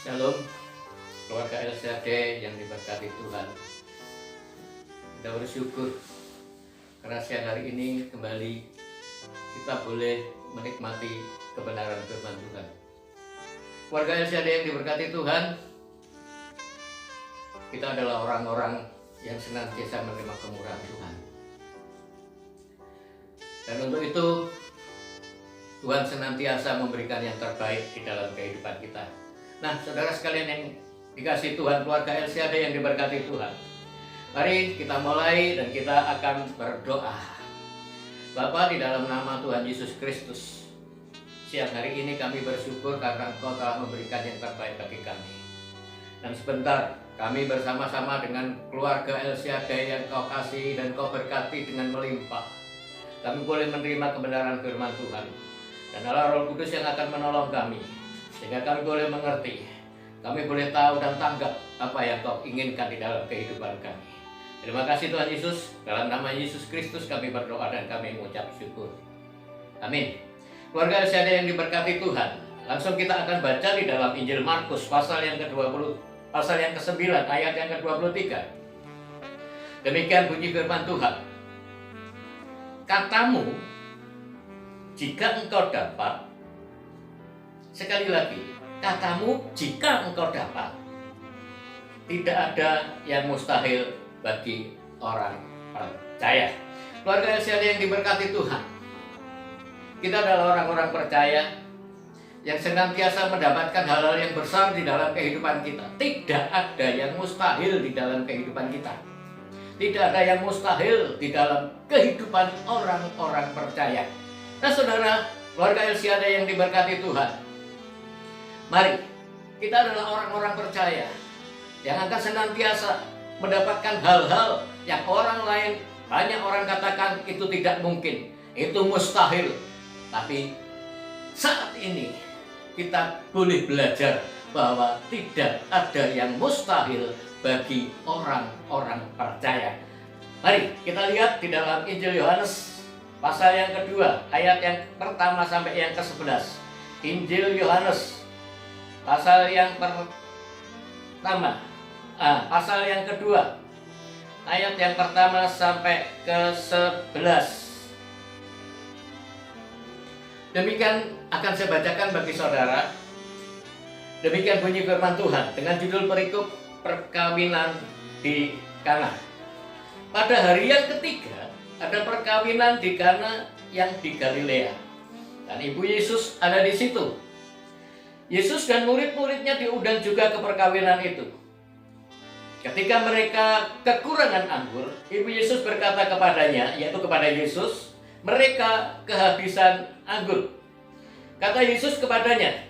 Shalom, keluarga LCAD yang diberkati Tuhan. Kita bersyukur karena siang hari ini kembali kita boleh menikmati kebenaran firman Tuhan. Keluarga LCAD yang diberkati Tuhan, kita adalah orang-orang yang senantiasa menerima kemurahan Tuhan. Dan untuk itu Tuhan senantiasa memberikan yang terbaik di dalam kehidupan kita. Nah, saudara sekalian yang dikasihi Tuhan, keluarga LCAD yang diberkati Tuhan, mari kita mulai dan kita akan berdoa. Bapa, di dalam nama Tuhan Yesus Kristus, siang hari ini kami bersyukur karena Engkau telah memberikan yang terbaik bagi kami. Dan sebentar kami bersama-sama dengan keluarga LCAD yang Kau kasih dan Kau berkati dengan melimpah, kami boleh menerima kebenaran firman Tuhan. Dan Allah Roh Kudus yang akan menolong kami, sehingga kami boleh mengerti, kami boleh tahu dan tanggap apa yang Kau inginkan di dalam kehidupan kami. Terima kasih Tuhan Yesus, dalam nama Yesus Kristus kami berdoa dan kami mengucap syukur. Amin. Keluarga LCAD yang diberkati Tuhan, langsung kita akan baca di dalam Injil Markus pasal yang ke-20, pasal yang ke-9 ayat yang ke-23. Demikian bunyi firman Tuhan. Katamu, jika engkau dapat, sekali lagi, katamu jika engkau dapat. Tidak ada yang mustahil bagi orang percaya. Keluarga LCAD yang diberkati Tuhan, kita adalah orang-orang percaya yang senantiasa mendapatkan hal-hal yang besar di dalam kehidupan kita. Tidak ada yang mustahil di dalam kehidupan kita. Tidak ada yang mustahil di dalam kehidupan orang-orang percaya. Nah saudara, keluarga LCAD yang diberkati Tuhan, mari, kita adalah orang-orang percaya yang akan senantiasa mendapatkan hal-hal yang orang lain, banyak orang katakan itu tidak mungkin, itu mustahil. Tapi saat ini kita boleh belajar bahwa tidak ada yang mustahil bagi orang-orang percaya. Mari kita lihat di dalam Injil Yohanes pasal yang kedua, ayat yang pertama sampai yang ke-11. Injil Yohanes pasal yang pertama, pasal yang kedua, ayat yang pertama sampai ke-11. Demikian akan saya bacakan bagi saudara. Demikian bunyi firman Tuhan dengan judul perikop perkawinan di Kana. Pada hari yang ketiga ada perkawinan di Kana yang di Galilea, dan Ibu Yesus ada di situ. Yesus dan murid-muridnya diundang juga ke perkawinan itu. Ketika mereka kekurangan anggur, Ibu Yesus berkata kepadanya, yaitu kepada Yesus, mereka kehabisan anggur. Kata Yesus kepadanya,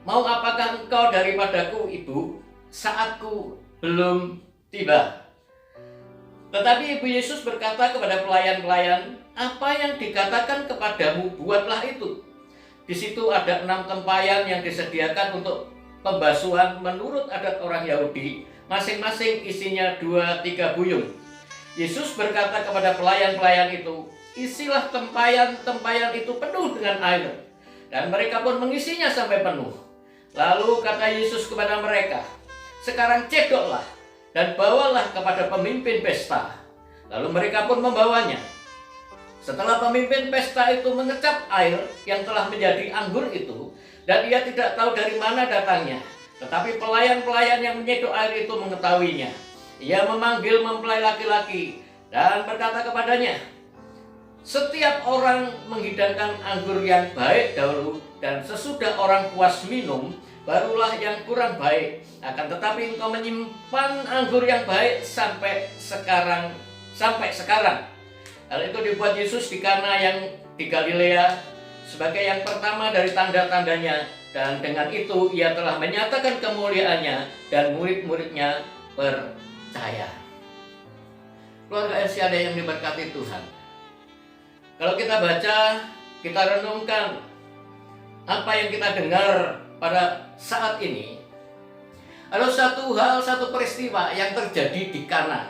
mau apakah engkau daripadaku, Ibu? Saatku belum tiba. Tetapi Ibu Yesus berkata kepada pelayan-pelayan, apa yang dikatakan kepadamu, buatlah itu. Di situ ada 6 tempayan yang disediakan untuk pembasuhan menurut adat orang Yahudi, masing-masing isinya 2-3 buyung. Yesus berkata kepada pelayan-pelayan itu, isilah tempayan-tempayan itu penuh dengan air. Dan mereka pun mengisinya sampai penuh. Lalu kata Yesus kepada mereka, sekarang cedoklah dan bawalah kepada pemimpin pesta. Lalu mereka pun membawanya. Setelah pemimpin pesta itu mengecap air yang telah menjadi anggur itu, dan ia tidak tahu dari mana datangnya, tetapi pelayan-pelayan yang menyedok air itu mengetahuinya. Ia memanggil mempelai laki-laki dan berkata kepadanya, setiap orang menghidangkan anggur yang baik dahulu, dan sesudah orang puas minum, barulah yang kurang baik. Akan tetapi engkau menyimpan anggur yang baik sampai sekarang. Hal itu dibuat Yesus di Kana yang di Galilea sebagai yang pertama dari tanda-tandanya, dan dengan itu ia telah menyatakan kemuliaannya dan murid-muridnya percaya. Keluarga LCAD yang diberkati Tuhan, kalau kita baca, kita renungkan apa yang kita dengar pada saat ini, ada satu peristiwa yang terjadi di Kana,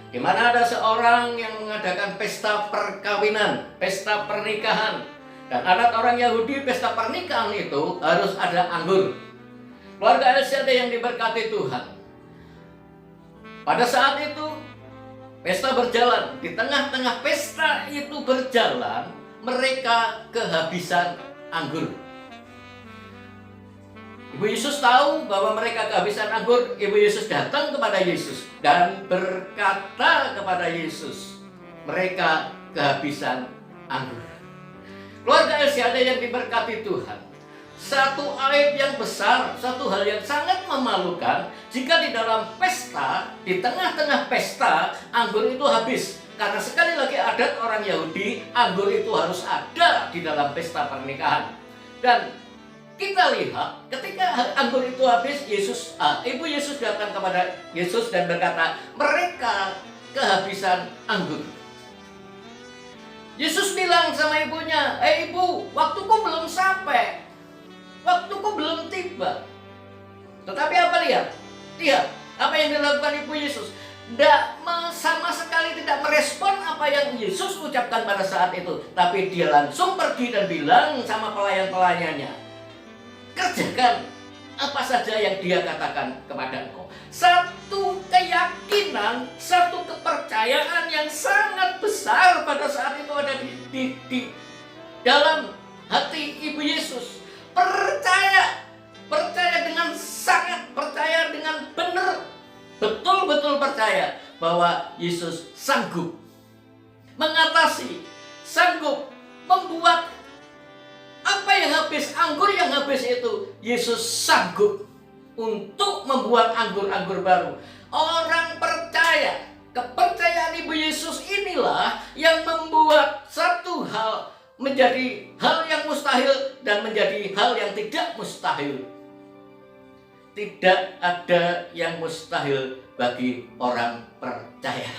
di mana ada seorang yang mengadakan pesta perkawinan, pesta pernikahan. Dan adat orang Yahudi, pesta pernikahan itu harus ada anggur. Keluarga El Shaddai yang diberkati Tuhan, pada saat itu pesta berjalan. Di tengah-tengah pesta itu berjalan, mereka kehabisan anggur. Ibu Yesus tahu bahwa mereka kehabisan anggur. Ibu Yesus datang kepada Yesus dan berkata kepada Yesus, mereka kehabisan anggur. Keluarga El Shaddai yang diberkati Tuhan, satu aib yang besar, satu hal yang sangat memalukan jika di dalam pesta, di tengah-tengah pesta, anggur itu habis. Karena sekali lagi adat orang Yahudi, anggur itu harus ada di dalam pesta pernikahan. Dan kita lihat ketika anggur itu habis, Ibu Yesus datang kepada Yesus dan berkata, mereka kehabisan anggur. Yesus bilang sama ibunya, ibu, waktuku belum sampai, waktuku belum tiba. Tetapi apa lihat apa yang dilakukan Ibu Yesus. Sama sekali tidak merespon apa yang Yesus ucapkan pada saat itu. Tapi dia langsung pergi dan bilang sama pelayan-pelayannya, kerjakan apa saja yang dia katakan kepada engkau. Satu keyakinan, satu kepercayaan yang sangat besar pada saat itu ada di dalam hati Ibu Yesus. Percaya dengan sangat, percaya dengan benar, betul-betul percaya bahwa Yesus sanggup mengatasi, sanggup membuat apa yang habis, anggur yang habis itu, Yesus sanggup untuk membuat anggur-anggur baru. Orang percaya, kepercayaan Ibu Yesus inilah yang membuat satu hal menjadi hal yang mustahil dan menjadi hal yang tidak mustahil. Tidak ada yang mustahil bagi orang percaya.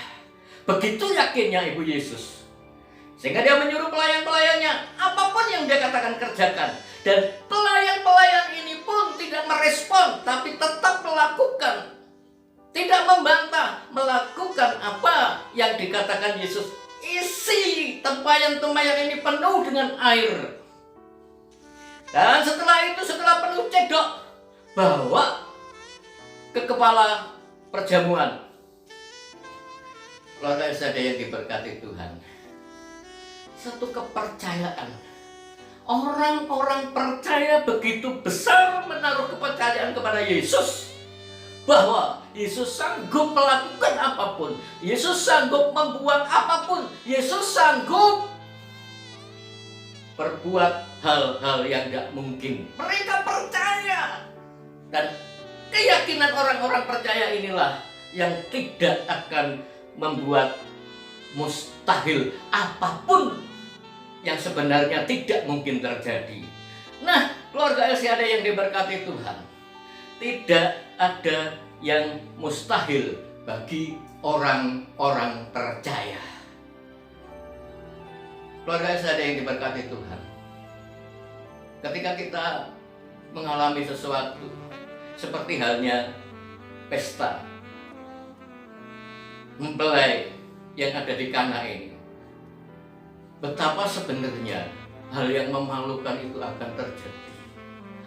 Begitu yakinnya Ibu Yesus, sehingga dia menyuruh pelayan-pelayannya, apapun yang dia katakan kerjakan. Dan pelayan-pelayan ini pun tidak merespon, tapi tetap melakukan. Tidak membantah, melakukan apa yang dikatakan Yesus. Isi tempayan-tempayan ini penuh dengan air. Dan setelah itu, setelah penuh cedok, bawa ke kepala perjamuan. Keluarga El Shaddai yang diberkati Tuhan, satu kepercayaan. Orang-orang percaya begitu besar menaruh kepercayaan kepada Yesus, bahwa Yesus sanggup melakukan apapun, Yesus sanggup membuat apapun, Yesus sanggup berbuat hal-hal yang tidak mungkin. Mereka percaya, dan keyakinan orang-orang percaya inilah yang tidak akan membuat mustahil apapun yang sebenarnya tidak mungkin terjadi. Nah, keluarga El Shaddai yang diberkati Tuhan, tidak ada yang mustahil bagi orang-orang percaya. Keluarga El Shaddai yang diberkati Tuhan, ketika kita mengalami sesuatu seperti halnya pesta mempelai yang ada di Kana ini, betapa sebenarnya hal yang memalukan itu akan terjadi.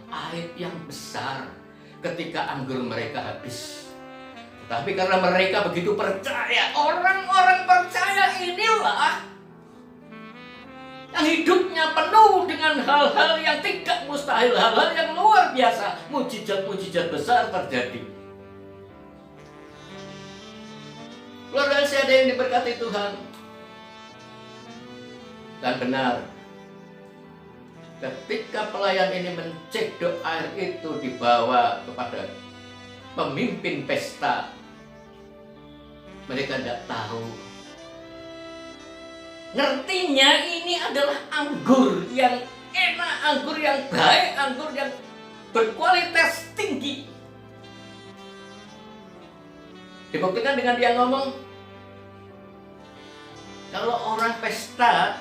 Aib yang besar ketika anggur mereka habis. Tapi karena mereka begitu percaya, orang-orang percaya inilah yang hidupnya penuh dengan hal-hal yang tidak mustahil, hal-hal yang luar biasa, mujizat-mujizat besar terjadi. Keluarga El Shaddai yang diberkati Tuhan, dan benar, ketika pelayan ini mencedok air itu dibawa kepada pemimpin pesta, mereka tidak tahu. Ngertinya ini adalah anggur yang enak, anggur yang baik, anggur yang berkualitas tinggi. Dibuktikan dengan dia ngomong, kalau orang pesta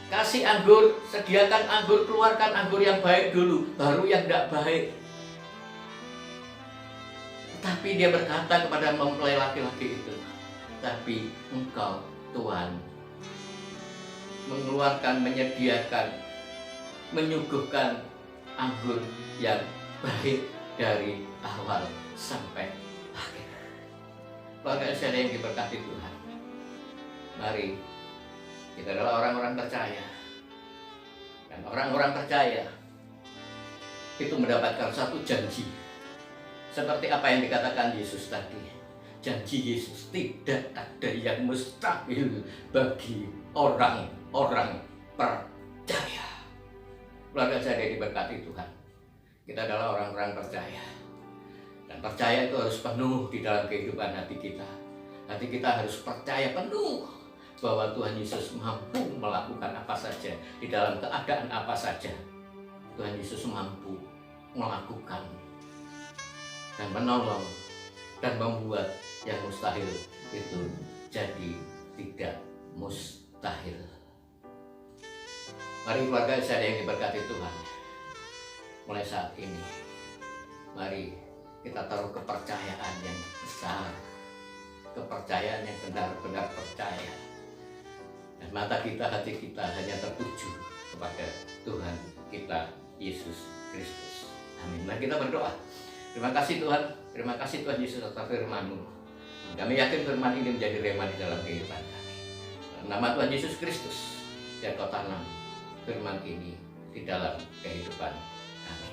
kasih anggur, sediakan anggur, keluarkan anggur yang baik dulu, baru yang tidak baik. Tetapi dia berkata kepada mempelai laki-laki itu, tapi engkau Tuhan mengeluarkan, menyediakan, menyuguhkan anggur yang baik. dari awal sampai akhir. Keluarga LCD yang diberkati Tuhan, mari kita adalah orang-orang percaya, dan orang-orang percaya itu mendapatkan satu janji seperti apa yang dikatakan Yesus tadi. Janji Yesus, tidak ada yang mustahil bagi orang-orang percaya. Keluarga saya diberkati Tuhan, kita adalah orang-orang percaya, dan percaya itu harus penuh di dalam kehidupan hati kita. Hati kita harus percaya penuh bahwa Tuhan Yesus mampu melakukan apa saja di dalam keadaan apa saja. Tuhan Yesus mampu melakukan dan menolong dan membuat yang mustahil itu jadi tidak mustahil. Mari keluarga saya yang diberkati Tuhan, mulai saat ini mari kita taruh kepercayaan yang besar, kepercayaan yang benar-benar percaya, dan mata kita, hati kita hanya tertuju kepada Tuhan kita Yesus Kristus. Amin. Mari kita berdoa. Terima kasih Tuhan, terima kasih Tuhan Yesus atas firman-Mu. Kami yakin firman ini menjadi rema di dalam kehidupan kami. Dalam nama Tuhan Yesus Kristus, dan Kau tanam firman ini di dalam kehidupan kami.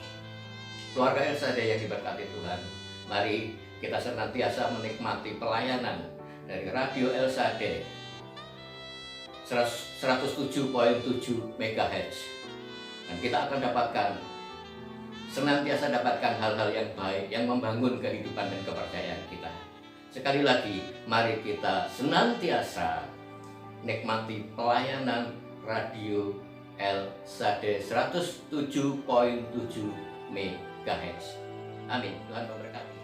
Keluarga LCD yang diberkati Tuhan, mari kita senantiasa menikmati pelayanan dari Radio LCD 107.7 MHz, dan kita akan senantiasa dapatkan hal-hal yang baik yang membangun kehidupan dan kepercayaan kita. Sekali lagi, mari kita senantiasa nikmati pelayanan Radio LCD 107.7 MHz. Amin. Tuhan memberkati.